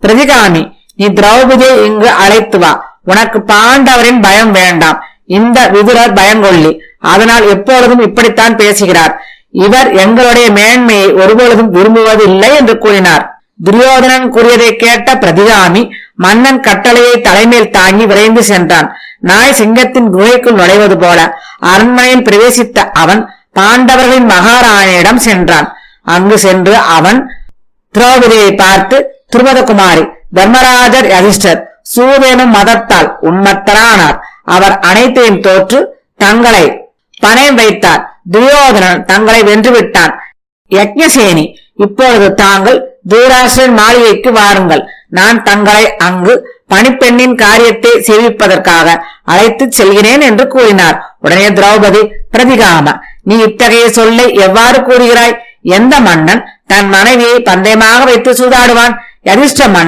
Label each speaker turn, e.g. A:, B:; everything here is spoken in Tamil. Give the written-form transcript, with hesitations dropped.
A: பிரதிகாமி, நீ திரௌபதியை இங்கு அழைத்து வா. உனக்கு பாண்டவரின் பயம் வேண்டாம். இந்த விதுரர் பயங்கொள்ளி. அதனால் எப்பொழுதும் இப்படித்தான் பேசுகிறார். இவர் எங்களுடைய மேன்மையை ஒருபொழுதும் விரும்புவதில்லை என்று கூறினார். துரியோதனன் கூறியதை கேட்ட பிரதிகாமி மன்னன் கட்டளையை தலைமையில் தாங்கி விரைந்து சென்றான். நாய் சிங்கத்தின் குகைக்குள் நுழைவது போல அரண்மனையில் பிரவேசித்த அவன் பாண்டவர்களின் மகாராணியிடம் சென்றான். அங்கு சென்று அவன் திரௌபதியை பார்த்து, துருபதகுமாரி, தர்மராஜர் யுதிஷ்டர் சூதேனும் மதத்தால் உன்மத்தரானார். அவர் அனைத்தையும் தோற்று தங்களை பணயம் வைத்தார். துரியோதனன் தங்களை வென்றுவிட்டான். யக்ஞசேனி, இப்பொழுது தாங்கள் தூராஷ்டிரன் மாளிகைக்கு வாருங்கள். நான் தங்களை அங்கு பணிப்பெண்ணின் காரியத்தை சேவிப்பதற்காக அழைத்துச் செல்கிறேன் என்று கூறினார். உடனே திரௌபதி, பிரதிகாம, நீ இத்தகைய சொல்லை எவ்வாறு கூறுகிறாய்? எந்த மன்னன் தன் மனைவியை பந்தயமாக வைத்து சூதாடுவான்? யுதிஷ்ட மன்னன்